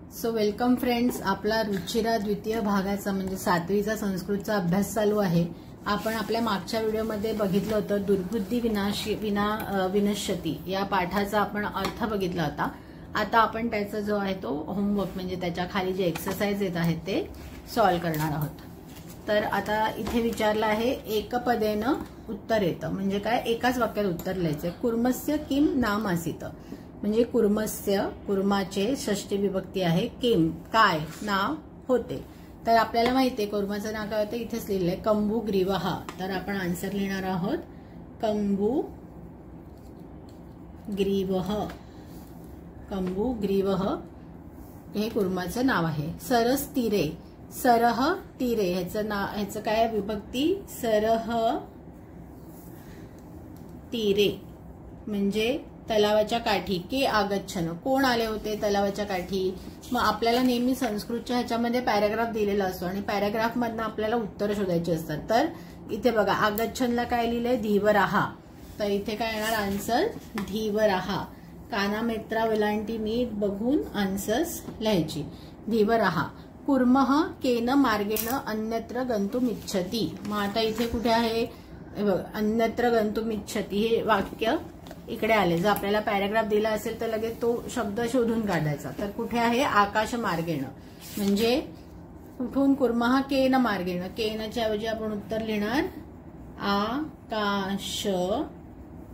So welcome friends, आपला रुचिरा द्वितीय भागाचा म्हणजे 7वीचा संस्कृतचा अभ्यास चालू आहे। आपण आपल्या मागच्या व्हिडिओमध्ये बघितलं होतं दुर्बुद्धी विनश्यती या पाठाचा आपण अर्थ बघितला होता। आता आपण त्याचा जो आहे तो होमवर्क म्हणजे त्याच्या खाली जे एक्सरसाइज येत आहेत ते सॉल्व करणार आहोत। तर आता इथे विचारलं आहे एकपदेनं उत्तर येतं म्हणजे काय, एकाच वाक्यात उत्तर लिहायचं। कुर्मस्य किम नाम आसीत म्हणजे कुर्मस्य, कुर्माचे षष्ठी विभक्ती आहे, किम काय नाव होते। तर आपल्याला माहिती आहे कुर्माचं नाव काय होतं, इथेच लिहिलंय कंबू ग्रीवः। तर आपण आन्सर लिहिणार आहोत कंबू ग्रीवः। कंबू ग्रीवः हे कुर्माचं नाव आहे। सरस तीरे, सरह तीरे ह्याचं काय विभक्ती, सरह तीरे म्हणजे तलावाच्या काठी। के आगच्छन कोण आले होते तलावाच्या काठी। मग आपल्याला नेहमी संस्कृतच्या ह्याच्यामध्ये पॅराग्राफ दिलेला असतो आणि पॅराग्राफ मधनं आपल्याला उत्तर शोधायची असतात। तर इथे बघा आगच्छनला काय लिहिलंय, धीवराहा। तर इथे काय येणार आन्सर, धीवराहा। कानामेत्रा वेलांटी नीट बघून आन्सर्स लिहायची, धीवराहा। कुर्मः केन मार्गेण अन्यत्र गंतुमिच्छति। मग आता इथे कुठे आहे, अन्यत्र गंतुमिच्छति हे वाक्य इकडे आले। जर आपल्याला पॅराग्राफ दिला असेल तर लगेच तो शब्द शोधून काढायचा। तर कुठे आहे, आकाश मार्गेण म्हणजे कुठून, कुर्मः केन मार्गेण, केनच्या ऐवजी आपण उत्तर लिहिणार आकाश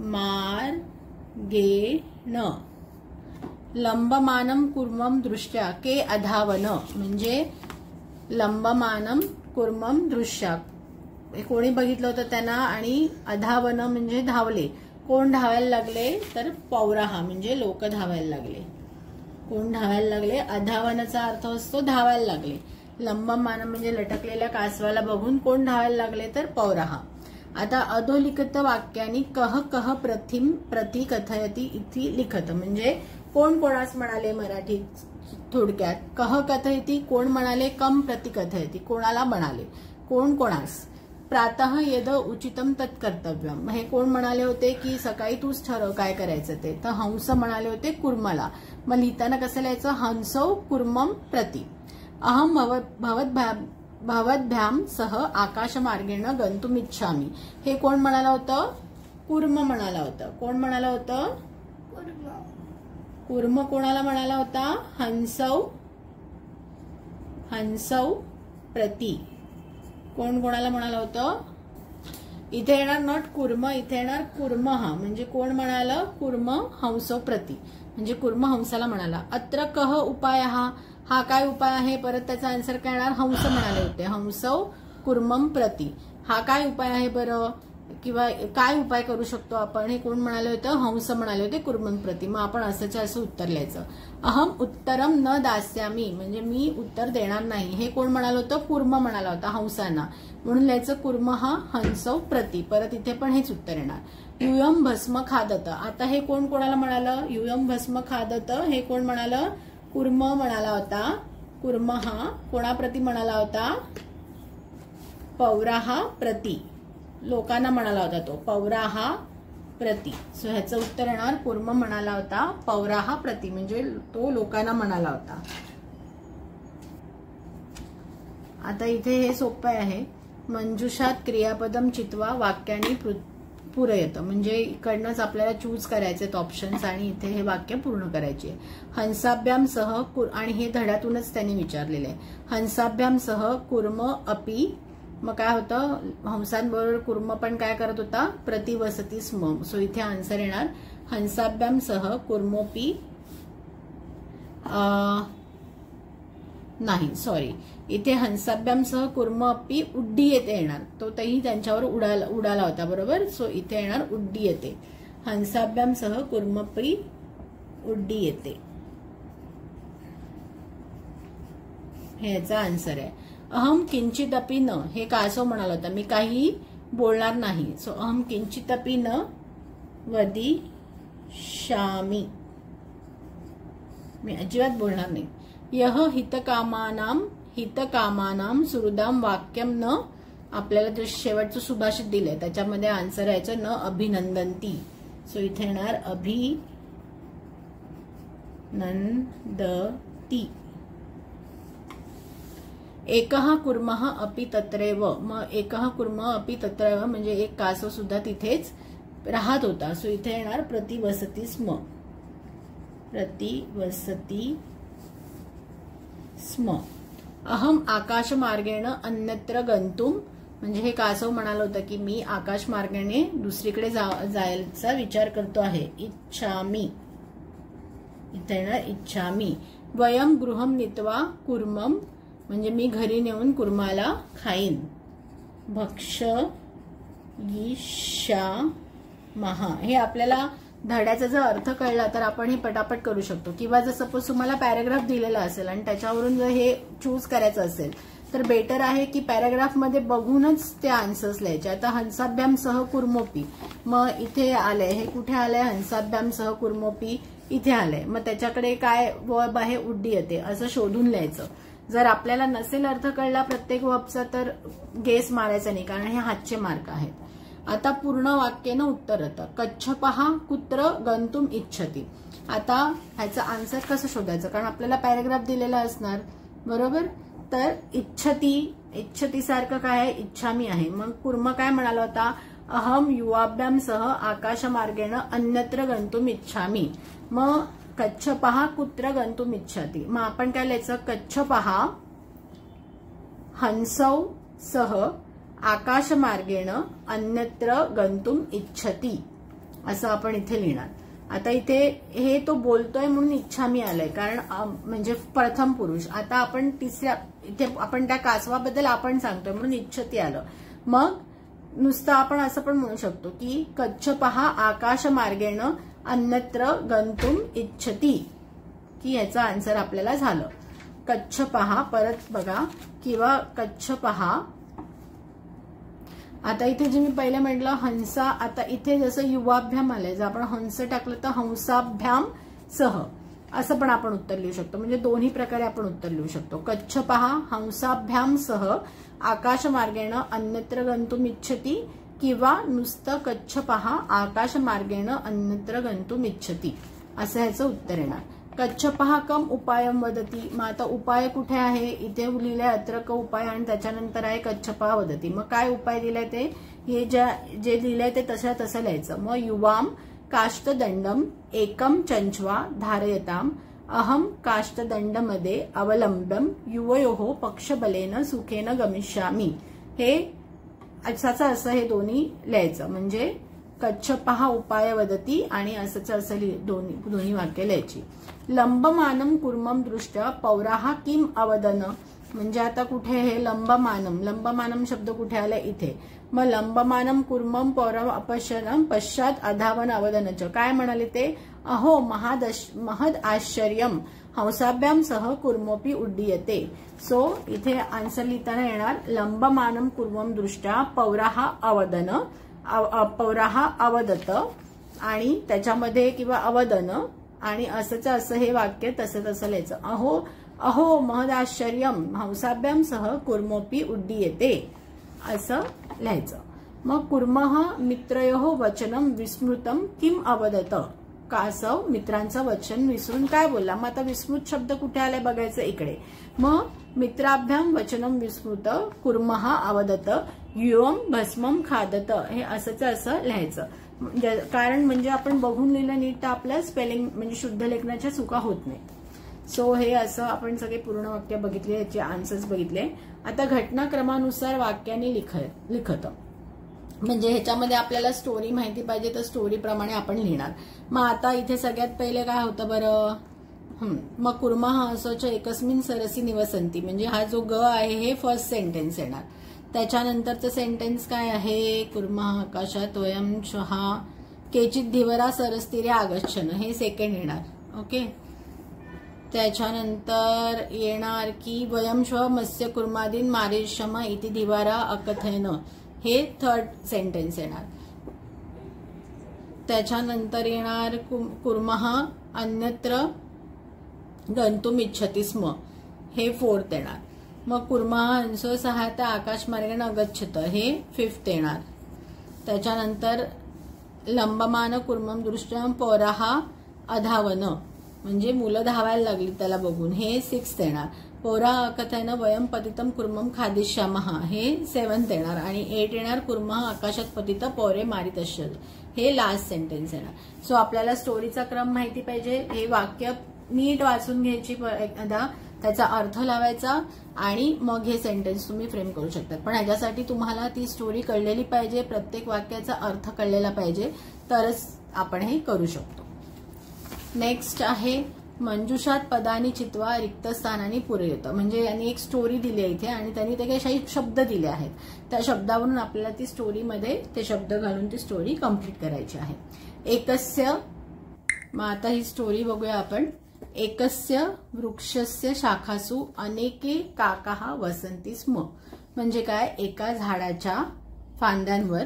मार्गेण। लंबमानम कुर्मम दृष्ट्या के अधावन म्हणजे लंबमानम कुर्मम दृष्ट्या कोणी बघितलं होतं त्यांना, आणि अधावन म्हणजे धावले। कोण धावायला लागले, तर पौराहा म्हणजे लोक धावायला लागले। कोण धावायला लागले, अधावनाचा अर्थ असतो धावायला लागले। लंबमानम म्हणजे लटकलेल्या कासवाला बघून कोण धावायला लागले, तर पौराहा। आता अधोलिखित वाक्यानी कह कह प्रति कथयति इति लिखत म्हणजे कोण कोणास म्हणाले मराठीत थोडक्यात। कह कथयति कोण म्हणाले, कम प्रति कथयति कोणाला म्हणाले, कोण कोणास। प्रातः यद उचितम तत्कर्तव्यम हे कोण म्हणाले होते की सकाळी तूच ठरव काय करायचं ते, तर हंस म्हणाले होते कुर्मला। मग लिहिताना कसं लिहायचं, हंसौ कुर्मम प्रति। अहम भवद्भ्याम सह आकाशमार्गेण गंतुमिच्छामि हे कोण म्हणाला होतं, कुर्म म्हणाला होता। कोण म्हणाला होतं, कुर्म कोणाला म्हणाला होता, हंसौ प्रति। कोण कोणाला म्हणाला होतं, इथे येणार नॉट कुर्म, इथे येणार कुर्मः म्हणजे कोण म्हणाला, कुर्म हंसौ प्रति म्हणजे कुर्म हंसाला म्हणाला। अत्र कह उपाय हा काय उपाय आहे, परत त्याचा आन्सर काय येणार, हंस म्हणाले होते हंसौ कुर्मम प्रति। हा काय उपाय आहे बरं, किंवा काय उपाय करू शकतो आपण, हे कोण म्हणाले होतं, हंस म्हणाले होते कुर्मम प्रति। मग आपण असंच्या असं उत्तर लिहायचं। अहम उत्तरम न दास्यामी म्हणजे मी उत्तर देणार नाही हे कोण म्हणाल होतं, कुर्म म्हणाला होता हंसांना, म्हणून लिहायचं कुर्मः हंसौ प्रति। परत इथे पण हेच उत्तर येणार। यूयम भस्म खादत, आता हे कोण कोणाला म्हणालं, यूयम भस्म खादत हे कोण म्हणालं, कुर्म म्हणाला होता। कुर्मः कोणाप्रती म्हणाला होता, पौराहा प्रति लोकांना म्हणाला होता तो, पौराहा प्रति। सो ह्याचं उत्तर येणार कुर्म म्हणाला होता पौराहा प्रति म्हणजे तो लोकांना म्हणाला होता। आता इथे हे सोपं आहे, मंजुषात क्रियापदम चित्वा वाक्याने पूरयत म्हणजे इकडनंच आपल्याला चूज करायचे ऑप्शन्स आणि इथे हे वाक्य पूर्ण करायचे। हंसाभ्याम सह आणि हे धड्यातूनच त्यांनी विचारलेले आहे। हंसाभ्याम सह कुर्म अपि मग काय होतं, हंसांबरोबर कुर्म पण काय करत होता, प्रतिवसती स्म। सो इथे आन्सर येणार हंसाभ्याम सह कुर्मोपी नाही सॉरी, इथे हंसाभ्याम सह कुर्म अपि उड्डीयते येणार, तो तेही त्यांच्यावर उडाला होता बरोबर। सो इथे येणार उड्डीयते, हंसाभ्याम सह कुर्मपि उड्डीयते हे याचा आन्सर आहे। अहम किंचिदपि न हे कासव म्हणाला होता मी काही बोलणार नाही। सो अहम किंचिदपि न वदिष्यामि मी अजिबात बोलणार नाही। यह हितकामानाम सुहृदाम वाक्यम न आपल्याला जे शेवटचं सुभाषित दिलंय त्याच्यामध्ये आन्सर यायचं न अभिनंदंती। सो इथे येणार अभिनंदती एकः कुर्मः अपि तत्रैव, मग एकः कुर्मः अपि तत्रैव म्हणजे एक कासव सुद्धा तिथेच राहत होता. सो इथे येणार प्रतिवसती स्म, प्रतिवसती स्म. अहम आकाशमार्गेण अन्यत्र गंतुम म्हणजे हे कासव म्हणालं होतं की मी आकाश मार्गाने दुसरीकडे जायचा विचार करतो आहे. इच्छामी, इथे येणार इच्छामी. वयम गृहम नीत्वा कुर्मम म्हणजे मी घरी नेऊन कुर्माला खाईन. भक्षयिष्यामः हे आपल्याला धड्याचा जर अर्थ कळला तर आपण हे पटापट करू शकतो. किंवा जर सपोज तुम्हाला पॅराग्राफ दिलेला असेल आणि त्याच्यावरून जर हे चूज करायचं असेल तर बेटर आहे की पॅराग्राफ मध्ये बघूनच ते आन्सर्स लिहायचे. आता हंसाभ्याम सह कुर्मोपी, मग इथे आलंय, हे कुठे आलंय, हंसाभ्याम सह कुर्मोपी इथे आलंय. मग त्याच्याकडे काय वर्ब आहे, उड्डीयते, असं शोधून लिहायचं. जर आपल्याला नसेल अर्थ कळला प्रत्येक वर्बचा तर गेस मारायचा नाही, कारण हे हातचे मार्क आहेत. आता पूर्ण वाक्यानं उत्तर येतं. कच्छपः कुत्र गंतुम इच्छति. आता ह्याचं आन्सर कसं शोधायचं, कारण आपल्याला पॅराग्राफ दिलेला असणार, बरोबर. तर इच्छती, इच्छती सारखं काय आहे, इच्छामी आहे. मग कुर्म काय म्हणाला होता, अहम युवाभ्याम सह आकाशमार्गेण अन्यत्र गंतुम इच्छामी. मग कच्छपः कुत्र गंतुम इच्छति, मग आपण काय लिहायचं, कच्छपः हंसौ सह आकाशमार्गेण अन्यत्र गंतुम इच्छति असं आपण इथे लिहिणार. आता इथे हे तो बोलतोय म्हणून इच्छामी आलंय, कारण म्हणजे प्रथम पुरुष. आता आपण तिसऱ्या इथे आपण त्या कासवाबद्दल आपण सांगतोय म्हणून इच्छति आलं. मग नुसतं आपण असं पण म्हणू शकतो की कच्छपः आकाशमार्गेण अन्यत्र गंतुम इच्छति, की याचा आन्सर आपल्याला झालं. कच्छपः परत बघा, किंवा कच्छपः. आता इथे जे मी पहिले म्हटलं हंसा, आता इथे जसं युवाभ्याम आलंय, जर आपण हंस टाकलं तर हंसाभ्याम सह असं पण आपण उत्तर लिहू शकतो. म्हणजे दोन्ही प्रकारे आपण उत्तर लिहू शकतो. कच्छपः हंसाभ्याम सह आकाशमार्गेण अन्यत्र गंतुम इच्छति, किंवा नुसतं कच्छपः आकाशमार्गेण अन्यत्र गंतुम इच्छति असं ह्याचं उत्तर येणार. कच्छपः कम उपायम वदती. मग आता उपाय कुठे आहे, इथे लिहिलंय अत्र क उपाय आणि त्याच्यानंतर आहे कच्छपः वदती. मग काय उपाय दिलाय ते, हे जे लिहिलंय ते तसं लिहायचं. मग युवाम काष्ठदंडम एकम चंचवा धारयताम अहम काष्ठदंडमध्ये अवलंबम युवयोः पक्षबलेन सुखेन गमिष्यामी. हे असं हे दोन्ही लिहायचं. म्हणजे कच्छपः उपाय वदती आणि असं दोन्ही वाक्य लिहायची. लंबमानम कुर्मम दृष्ट्या पौराः किम अवदन. म्हणजे आता कुठे हे लंबमानम, लंबमानम शब्द कुठे आलाय इथे. मग लंबमानम कुर्मम पौरम अपश्यनम पश्चात अधावन अवदनच. काय म्हणाले ते, अहो महद आश्चर्यम हंसाभ्याम सह कुर्मोपी उड्डीयते. सो इथे आन्सर लिहिताना येणार लंबमानम कुर्मम दृष्ट्या पौराः अवदन, पौराः अवदत आणि त्याच्यामध्ये किंवा अवदन आणि असं हे वाक्य तसं लिहायचं. अहो महदाश्चर्यम हंसाभ्याम सह कुर्मोपी उड्डीयते असं लिहायचं. मग कुर्मः मित्रयोः वचनम विस्मृतम किम अवदत. कासव मित्रांचं वचन विसरून काय बोलला. मग आता विस्मृत शब्द कुठे आलाय बघायचं इकडे. मग मित्राभ्याम वचनम विस्मृत कुर्मः अवदत युवम भस्मम खादत. हे असं लिहायचं. कारण म्हणजे आपण बघून लिहिलं नीट तर आपल्या स्पेलिंग म्हणजे शुद्ध लेखनाच्या चुका होत नाही. सो हे असं आपण सगळे पूर्ण वाक्य बघितले, याचे आन्सर्स बघितले. आता घटनाक्रमानुसार वाक्याने लिखत म्हणजे ह्याच्यामध्ये आपल्याला स्टोरी माहिती पाहिजे तर स्टोरी प्रमाणे आपण लिहिणार. मग आता इथे सगळ्यात पहिले काय होतं बरं, मग कुर्मः असंच एकस्मिन सरसी निवसंती म्हणजे हा जो ग आहे हे फर्स्ट सेंटेन्स येणार. त्याच्यानंतरचं सेंटेन्स काय आहे, कुर्मः आकाशात वयम श्वः केचित धीवरा सरस्तीरे आगच्छन, हे सेकंड येणार. ओके. त्याच्यानंतर येणार की वयम श्वः मत्स्य कुर्मादीन मारिष्यम इति धीवरा अकथयन, हे थर्ड सेंटेन्स येणार. त्याच्यानंतर येणार कुर्मः अन्यत्र गंतुम इच्छति स्म, हे फोर्थ येणार. मग कुर्मः हंसो सहायता आकाशमार्गेण अगच्छत, हे फिफ्थ येणार. त्याच्यानंतर लंबमान कुर्मम दृष्ट्या पौराः अधावन, म्हणजे मुलं धावायला लागली त्याला बघून, हे 6th येणार. पोरा कथेनं वयम पतितम कुर्मम खादिष्यामः, हे 7th येणार. आणि 8 येणार कुर्मः आकाशात पतित पोरे मारितश्य, हे लास्ट सेंटेन्स येणार. सो आपल्याला स्टोरीचा क्रम माहिती पाहिजे. हे वाक्य नीट वाचून घ्यायची, एकदा त्याचा अर्थ लावायचा आणि मग हे सेंटेन्स तुम्ही फ्रेम करू शकता. पण ह्याच्यासाठी तुम्हाला ती स्टोरी कळलेली पाहिजे, प्रत्येक वाक्याचा अर्थ कळलेला पाहिजे, तरच आपण हे करू शकतो. नेक्स्ट आहे मंजुषात पदानी चित्वा रिक्त स्थानानी पुरेयत. म्हणजे यांनी एक स्टोरी दिली आहे इथे आणि त्यांनी ते काही शब्द दिले आहेत. त्या शब्दावरून आपल्याला ती स्टोरीमध्ये ते शब्द घालून ती स्टोरी कंप्लीट करायची आहे. एकस्य, मग आता ही स्टोरी बघूया आपण. एकस्य वृक्षस्य शाखासु अनेके काकाः वसन्ति स्म. म्हणजे काय, एका झाडाच्या फांद्यांवर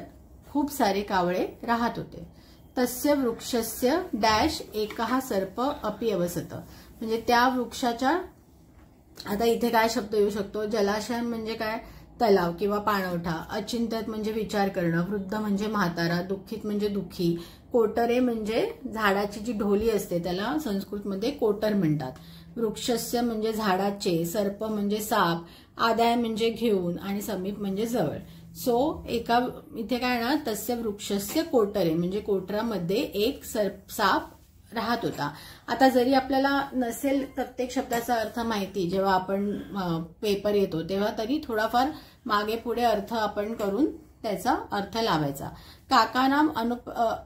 खूप सारे कावळे राहत होते. तस्य वृक्षस्य डॅश एकः सर्प अपि अवसत. म्हणजे त्या वृक्षाच्या, आता इथे काय शब्द येऊ शकतो, जलाशय म्हणजे काय, तलाव किंवा पाणवठा. अचिंत्यत म्हणजे विचार करणं. वृद्ध म्हणजे म्हातारा. दुःखित म्हणजे दुःखी. कोटरे म्हणजे झाडाची जी ढोली असते त्याला संस्कृतमध्ये कोटर म्हणतात. वृक्षस्य म्हणजे झाडाचे. सर्प म्हणजे साप. आदाय म्हणजे घेऊन. आणि समीप म्हणजे जवळ. सो एका इथे काय ना, तस्य वृक्षस्य कोटरे म्हणजे कोटरामध्ये एक साप राहत होता. आता जरी आपल्याला नसेल प्रत्येक शब्दाचा अर्थ माहिती, जेव्हा आपण पेपर येतो तेव्हा तरी थोडाफार मागे पुढे अर्थ आपण करून त्याचा अर्थ लावायचा. काकानाम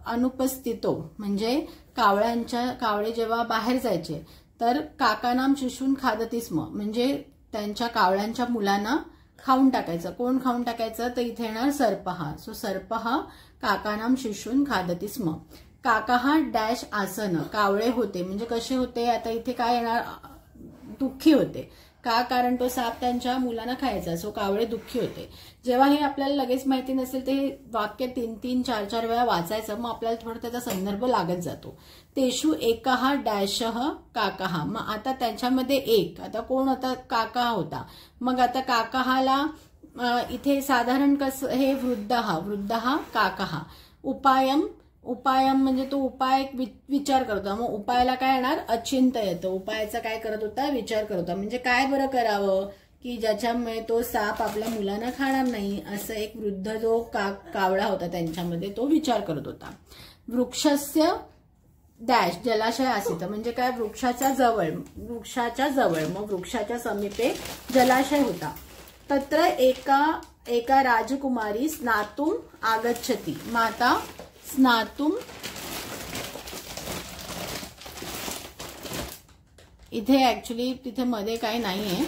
अनुपस्थितो म्हणजे कावळे जेव्हा बाहेर जायचे तर काकानाम शिशून खादती स्म म्हणजे त्यांच्या कावळ्यांच्या मुलांना खाऊन टाकायचं. कोण खाऊन टाकायचं, तर इथे येणार सर्पः. सो सर्पः काकानाम शिशून खादती स्म. काकाः डॅश आसन. कावळे होते म्हणजे कसे होते, आता इथे काय येणार, दुःखी होते. का, कारण तो साप त्यांच्या मुलांना खायचा. सो कावळे दुःखी होते. जेव्हा हे आपल्याला लगेच माहिती नसेल ते वाक्य 3-3, 4-4 वेळा वाचायचं, मग आपल्याला थोडा त्याचा संदर्भ लागत जातो. तेषु एकः डॅशः काकाः. मग आता त्याच्यामध्ये एक, आता कोण होता, काका होता. मग आता काकाहाला इथे साधारण कसं, हे वृद्धः काकाः. उपायम म्हणजे तो उपाय विचार करतो. मग उपायाला काय येणार, अचिंत्य येतं. उपायाचा काय करत होता, विचार करत होता. म्हणजे काय बरं करावं की ज्याच्यामुळे तो साप आपल्या मुलांना खाणार नाही, असं एक वृद्ध जो कावळा होता त्यांच्यामध्ये तो विचार करत होता. वृक्षस्य डॅश जलाशय आसीत म्हणजे काय, वृक्षाच्या जवळ. मग वृक्षाच्या समीपे जलाशय होता. तत्र एका राजकुमारी स्नातुम आगच्छति. माता स्नातुम, इथे ऍक्च्युली तिथे मध्ये काही नाहीये.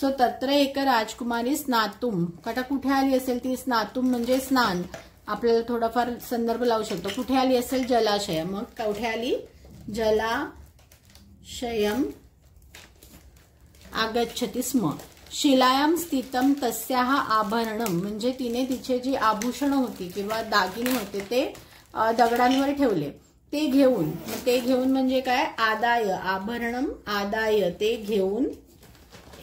सो तत्र एक राजकुमारी स्नातुम, कटा कुठे आली असेल ती, स्नातुम म्हणजे स्नान. आपल्याला थोडाफार संदर्भ लावू शकतो. कुठे आली असेल, जलाशय. मग कुठे आली, जलाशयम आगच्छति स्म. शिलायाम स्थितम तस्याः आभरणम म्हणजे तिने तिचे जी आभूषण होती किंवा दागिने होते ते दगडांवर ठेवले. ते घेऊन म्हणजे काय, आदाय, आभरणम आदाय, ते घेऊन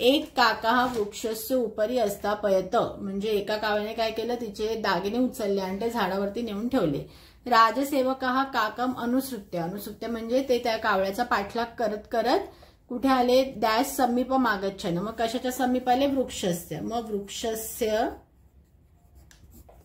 एक काकाः वृक्षस्य उपरी अस्तापयत म्हणजे एका कावळ्याने काय केलं, तिचे दागिने उचलले आणि ते झाडावरती नेऊन ठेवले. राजसेवकः काकम अनुसृत्य म्हणजे ते त्या कावळ्याचा पाठलाग करत करत कुठे आले, डॅश समीपम आगच्छन. मग कशाच्या समीप आले, वृक्षस्य. मग वृक्षस्य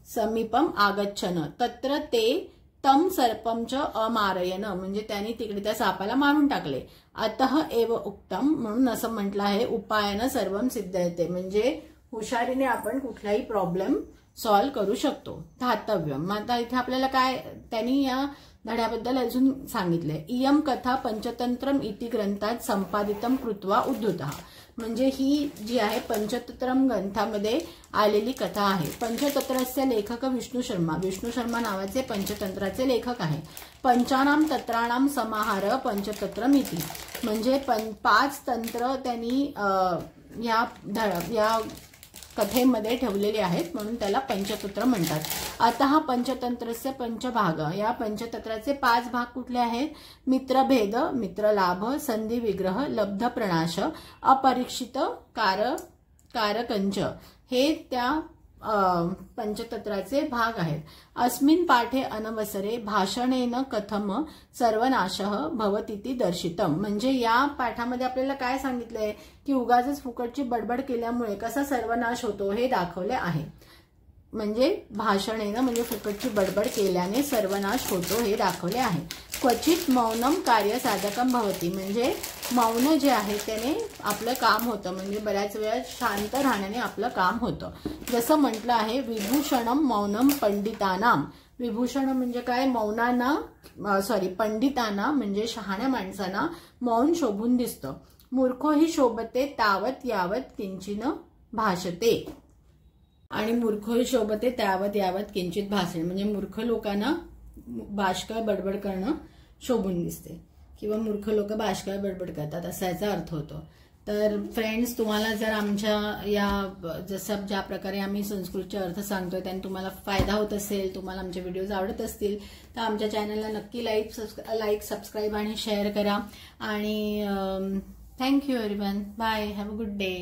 समीपम आगच्छन. तत्र ते तम सर्पम च अमारयन म्हणजे त्यांनी तिकडे त्या सापाला मारून टाकले. अतः एव उक्तम म्हणून असं म्हटलं आहे, उपायानं सर्वम सिद्धयते म्हणजे हुशारीने आपण कुठलाही प्रॉब्लेम सॉल्व्ह करू शकतो. धातव्यम. आता इथे आपल्याला काय त्यांनी या धड्याबद्दल अजून सांगितलंय. इयम कथा पंचतंत्रम इति ग्रंथात संपादितम कृत्वा उद्धृतः म्हणजे ही जी आहे पंचतंत्रम ग्रंथामध्ये आलेली कथा आहे. पंचतंत्रस्य लेखक विष्णू शर्मा नावाचे पंचतंत्राचे लेखक आहे. पंचानाम तंत्राणाम समाहार पंचतंत्रम इति म्हणजे 5 तंत्र त्यांनी या कथेमध्ये ठेवलेले आहेत म्हणून त्याला पंचतंत्र म्हणतात. अतः पंचतंत्रस्य पंचभाग. या पंचतंत्राचे 5 भाग कुठले आहेत, मित्रभेद, मित्रलाभ, संधी विग्रह, लब्ध प्रणाश, अपरीक्षित कारकंच हे त्या पंचतंत्राचे भाग आहेत। अस्मिन् पाठे अनवसरे भाषणेन कथम सर्वनाशः भवतीति दर्शितम। म्हणजे या पाठामध्ये आपल्याला काय सांगितलंय की उगाचच फुकटची बडबड केल्यामुळे कसा सर्वनाश होतो हे दाखवले आहे। म्हणजे भाषणेनं म्हणजे फुकटची बडबड केल्याने सर्वनाश होतो हे दाखवले आहे। क्वचित मौनम कार्यसाधकम भवती, म्हणजे मौन जे आहे त्याने आपलं काम होतं, म्हणजे बऱ्याच वेळा शांत राहण्याने आपलं काम होतं। जसं म्हटलं आहे विभूषणम मौनम पंडितानाम। विभूषण म्हणजे काय, मौनांना पंडितांना म्हणजे शहाण्या माणसांना मौन शोभून दिसतं। मूर्खो ही शोभते तावत यावत किंचिन भाषते। आणि मूर्ख शोभते त्यावत यावत किंचित भाषण, म्हणजे मूर्ख लोकांना बाष्कळ बडबड करणं शोभून दिसते किंवा मूर्ख लोक बाष्कळ बडबड करतात असा याचा अर्थ होतो। तर फ्रेंड्स, तुम्हाला जर आमच्या या जसं ज्या प्रकारे आम्ही संस्कृतचे अर्थ सांगतोय त्याने तुम्हाला फायदा होत असेल, तुम्हाला आमचे व्हिडिओज आवडत असतील तर आमच्या चॅनलला नक्की लाईक सबस्क्राईब आणि शेअर करा। आणि thank you everyone, bye, have a good day.